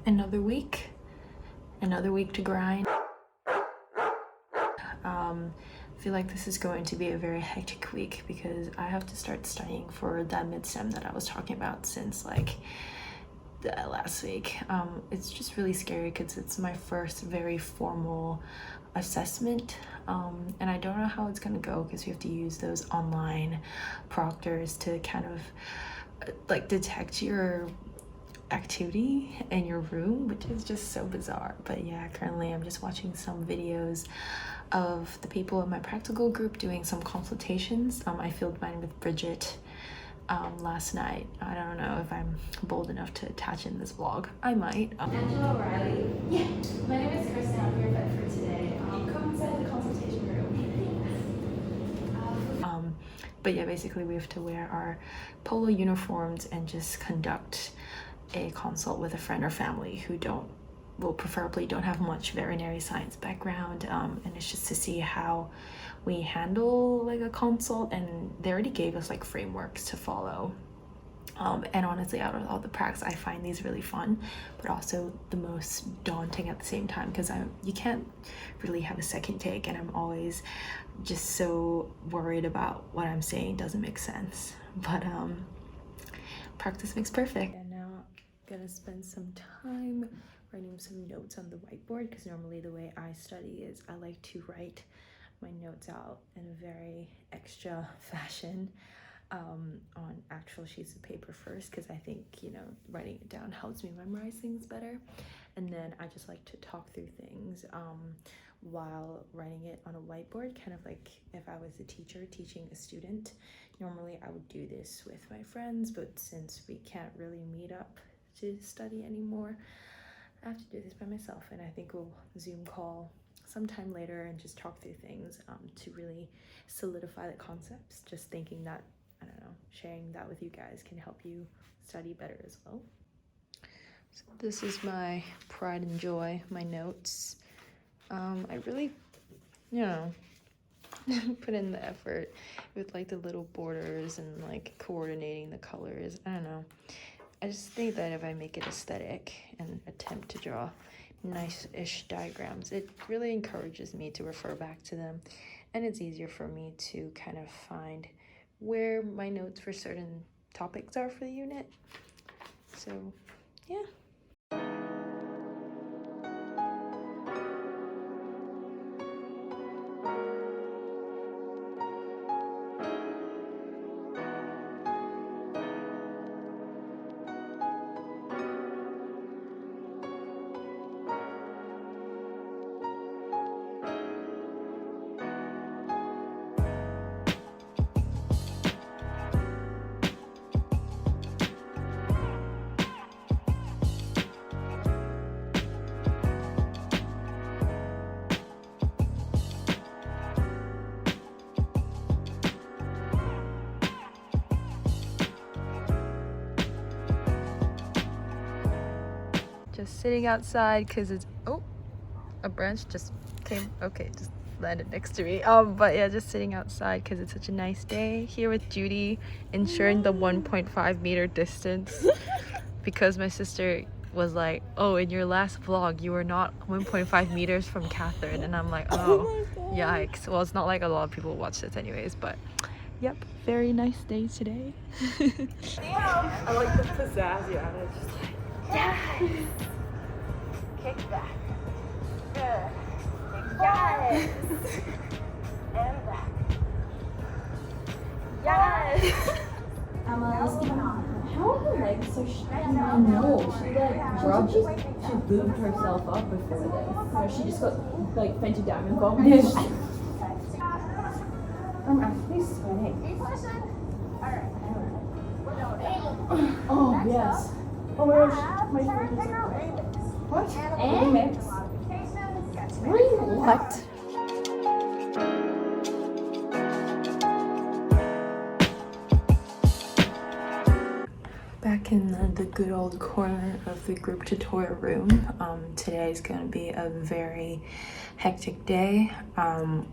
Another week to grind. I feel like this is going to be a very hectic week because I have to start studying for that mid-sem that I was talking about since like last week. It's just really scary because it's my first very formal assessment, and I don't know how it's gonna go because we have to use those online proctors to kind of like detect your activity in your room, which is just so bizarre. But yeah, currently I'm just watching some videos of the people in my practical group doing some consultations. I filmed mine with Bridget last night. I don't know if I'm bold enough to attach in this vlog. I might. Angela O'Reilly. Yeah. My name is Kristen. I'm here at Bedford today. Come inside the consultation room. But yeah, basically we have to wear our polo uniforms and just conduct a consult with a friend or family who preferably don't have much veterinary science background, and it's just to see how we handle like a consult, and they already gave us like frameworks to follow. And honestly, out of all the pracs, I find these really fun, but also the most daunting at the same time because you can't really have a second take, and I'm always just so worried about what I'm saying doesn't make sense. But practice makes perfect. And now I'm gonna spend some time writing some notes on the whiteboard because normally the way I study is I like to write my notes out in a very extra fashion on actual sheets of paper first, because I think, you know, writing it down helps me memorize things better. And then I just like to talk through things while writing it on a whiteboard, kind of like if I was a teacher teaching a student. Normally I would do this with my friends, but since we can't really meet up to study anymore, I have to do this by myself. And I think we'll Zoom call sometime later and just talk through things to really solidify the concepts. Just thinking that, I don't know, sharing that with you guys can help you study better as well. So this is my pride and joy, my notes. I really, you know, put in the effort with like the little borders and like coordinating the colors. I don't know. I just think that if I make it aesthetic and attempt to draw nice-ish diagrams, it really encourages me to refer back to them, and it's easier for me to kind of find where my notes for certain topics are for the unit. So yeah. Just sitting outside because it's a branch just came, okay, just landed next to me. But yeah, just sitting outside because it's such a nice day here with Judy, ensuring the 1.5 meter distance because my sister was like, oh, in your last vlog you were not 1.5 meters from Catherine, and I'm like, oh yikes. Well, it's not like a lot of people watch this anyways, but yep, very nice day today. I like the pizzazz you added, just like, yes! Kick back. Good. Yes! And back. Yes! How are her legs so shiny? I know. She like rubbed, she lubed herself up before this. No, she just got like Fenty Diamond Bomb. I'm actually sweating. Oh yes. Oh my gosh, my favorite. What? Remix. What? Back in the good old corner of the group tutorial room. Today is going to be a very hectic day. I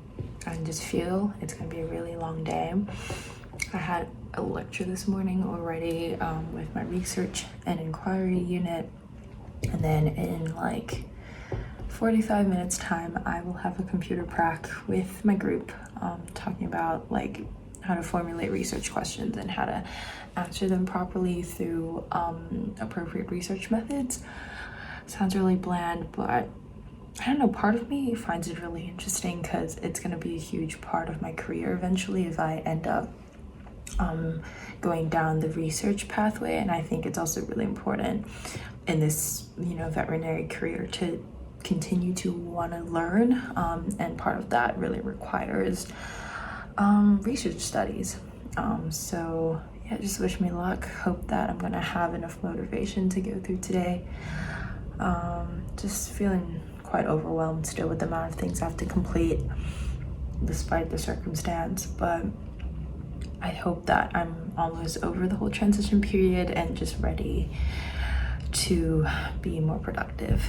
just feel it's going to be a really long day. I had a lecture this morning already with my research and inquiry unit, And then in like 45 minutes time, I will have a computer prac with my group, talking about like how to formulate research questions and how to answer them properly through appropriate research methods. Sounds really bland, but I don't know, part of me finds it really interesting because it's going to be a huge part of my career eventually if I end up going down the research pathway. And I think it's also really important in this, you know, veterinary career to continue to want to learn, and part of that really requires research studies. So yeah, just wish me luck. Hope that I'm gonna have enough motivation to go through today. Just feeling quite overwhelmed still with the amount of things I have to complete despite the circumstance, but I hope that I'm almost over the whole transition period and just ready to be more productive.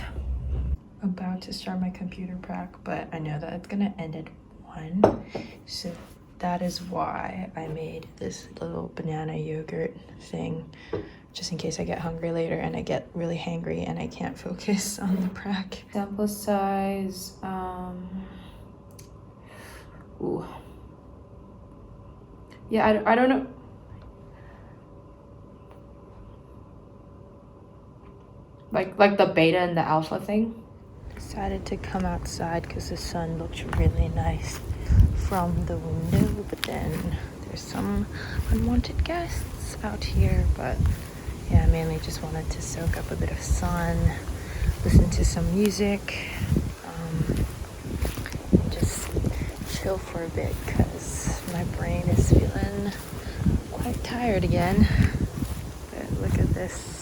About to start my computer prac, but I know that it's gonna end at 1, so that is why I made this little banana yogurt thing, just in case I get hungry later and I get really hangry and I can't focus on the prac. Sample size, ooh. Yeah, I don't know. Like the beta and the alpha thing. Decided to come outside because the sun looks really nice from the window, but then there's some unwanted guests out here. But yeah, I mainly just wanted to soak up a bit of sun, listen to some music, just chill for a bit because my brain is feeling quite tired again. But look at this.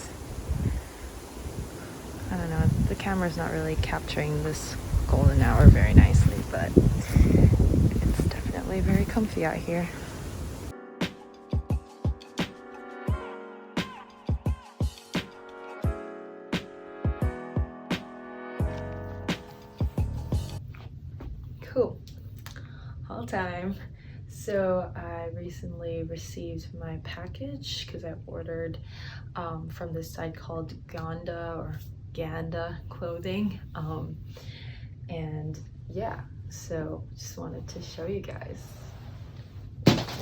I don't know, the camera's not really capturing this golden hour very nicely, but it's definitely very comfy out here. Cool. All time. So I recently received my package because I ordered from this site called Ganda clothing, and yeah, so just wanted to show you guys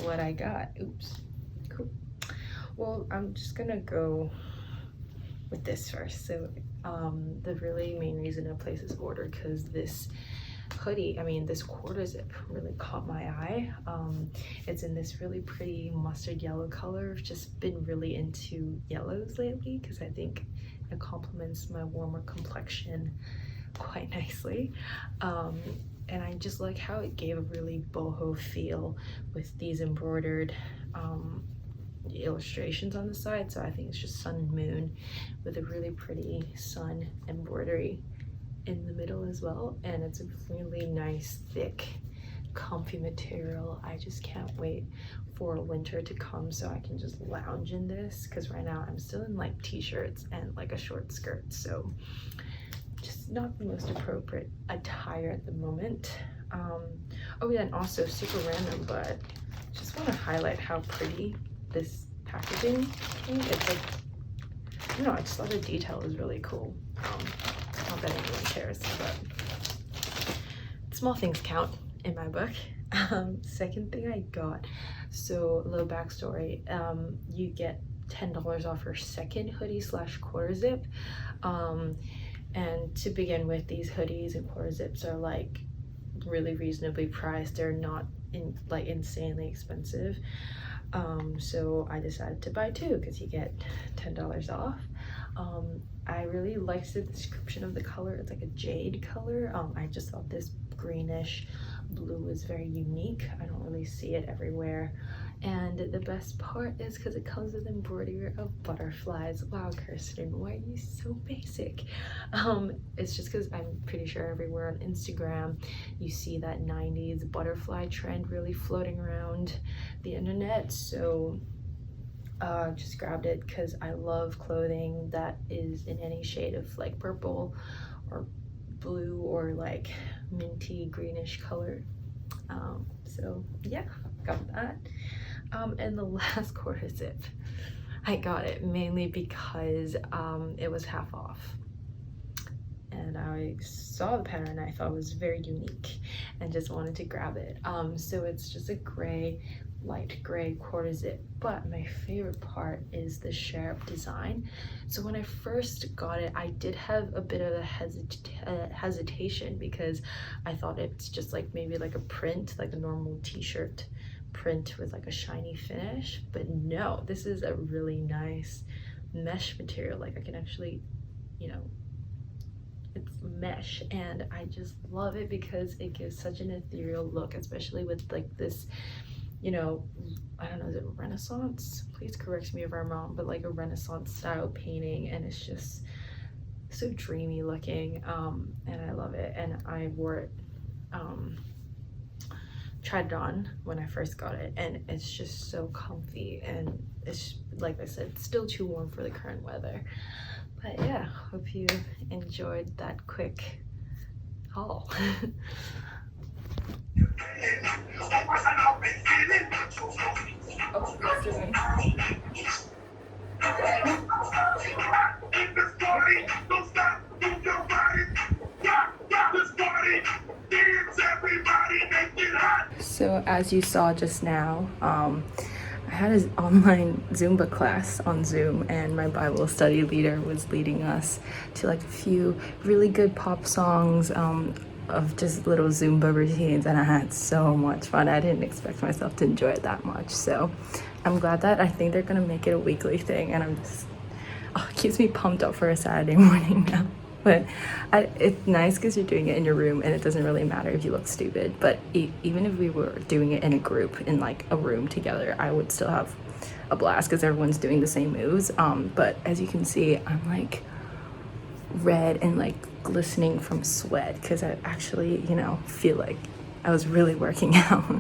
what I got. Oops. Cool. Well, I'm just gonna go with this first. So the really main reason I placed this order because this hoodie, this quarter zip really caught my eye. It's in this really pretty mustard yellow color. I've just been really into yellows lately because I think it complements my warmer complexion quite nicely. And I just like how it gave a really boho feel with these embroidered illustrations on the side. So I think it's just sun and moon with a really pretty sun embroidery in the middle as well, and it's a really nice thick comfy material. I just can't wait for winter to come so I can just lounge in this, because right now I'm still in like t-shirts and like a short skirt, so just not the most appropriate attire at the moment. Oh yeah, and also super random, but just want to highlight how pretty this packaging came. It's like, I don't know, I just thought the detail is really cool. Not that anyone cares, but small things count in my book. Second thing I got, so a little backstory, you get $10 off your second hoodie / quarter zip. And to begin with, these hoodies and quarter zips are like really reasonably priced. They're not like insanely expensive. So I decided to buy 2 because you get $10 off. I really liked the description of the color. It's like a jade color. I just thought this greenish blue was very unique. I don't really see it everywhere. And the best part is because it comes with embroidery of butterflies. Wow, Kirsten, why are you so basic? It's just because I'm pretty sure everywhere on Instagram you see that 90s butterfly trend really floating around the internet. So just grabbed it because I love clothing that is in any shade of like purple or blue or like minty greenish color. So yeah, got that. And the last quarter zip, I got it mainly because it was half off. and I saw the pattern. I thought it was very unique and just wanted to grab it. So it's just a gray, light gray quarter zip, but my favorite part is the sharp design. So when I first got it, I did have a bit of a hesitation because I thought it's just like maybe like a print, like a normal t-shirt print with like a shiny finish, but no, this is a really nice mesh material. Like I can actually, you know, it's mesh, and I just love it because it gives such an ethereal look, especially with like this, you know, I don't know, is it Renaissance? Please correct me if I'm wrong, but like a Renaissance style painting, and it's just so dreamy looking, and I love it. And I wore it, tried it on when I first got it, and it's just so comfy, and it's, like I said, still too warm for the current weather. But yeah, hope you enjoyed that quick haul. So as you saw just now, I had an online Zumba class on Zoom, and my Bible study leader was leading us to like a few really good pop songs of just little Zumba routines, and I had so much fun. I didn't expect myself to enjoy it that much, so I'm glad that I think they're gonna make it a weekly thing, and I'm just, oh, it keeps me pumped up for a Saturday morning now. But it's nice because you're doing it in your room, and it doesn't really matter if you look stupid. But even if we were doing it in a group, in like a room together, I would still have a blast because everyone's doing the same moves. But as you can see, I'm like red and like glistening from sweat because I actually, you know, feel like I was really working out.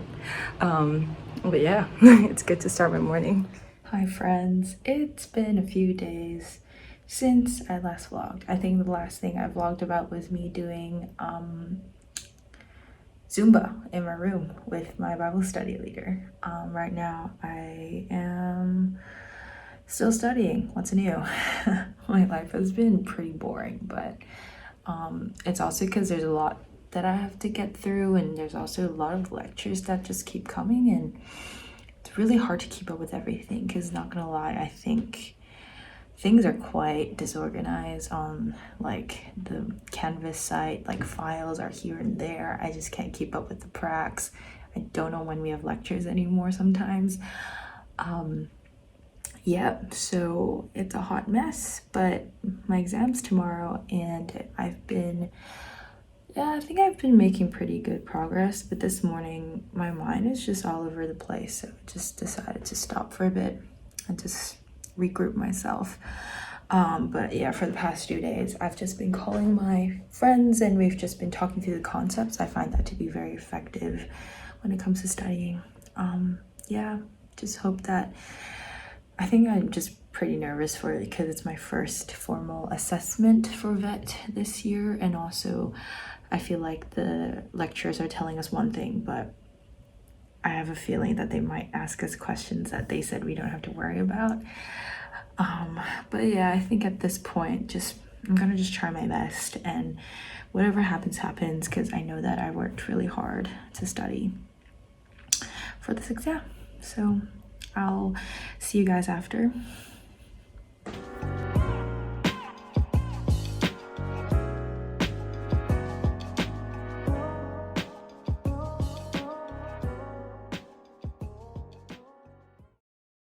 But yeah, it's good to start my morning. Hi friends, it's been a few days since I last vlogged. I think the last thing I vlogged about was me doing Zumba in my room with my Bible study leader. Right now I am still studying. What's new? My life has been pretty boring, but it's also because there's a lot that I have to get through, and there's also a lot of lectures that just keep coming, and it's really hard to keep up with everything because, not gonna lie, I think things are quite disorganized on like the Canvas site. Like files are here and there. I just can't keep up with the pracs. I don't know when we have lectures anymore sometimes. Yeah, so it's a hot mess, but my exam's tomorrow, and I think I've been making pretty good progress, but this morning my mind is just all over the place, so I just decided to stop for a bit and just regroup myself. But yeah, for the past 2 days I've just been calling my friends, and we've just been talking through the concepts. I find that to be very effective when it comes to studying. Yeah, just hope that, I think I'm just pretty nervous for it because it's my first formal assessment for vet this year, and also I feel like the lecturers are telling us one thing, but I have a feeling that they might ask us questions that they said we don't have to worry about. But yeah, I think at this point, I'm gonna just try my best, and whatever happens, happens, because I know that I worked really hard to study for this exam. So I'll see you guys after.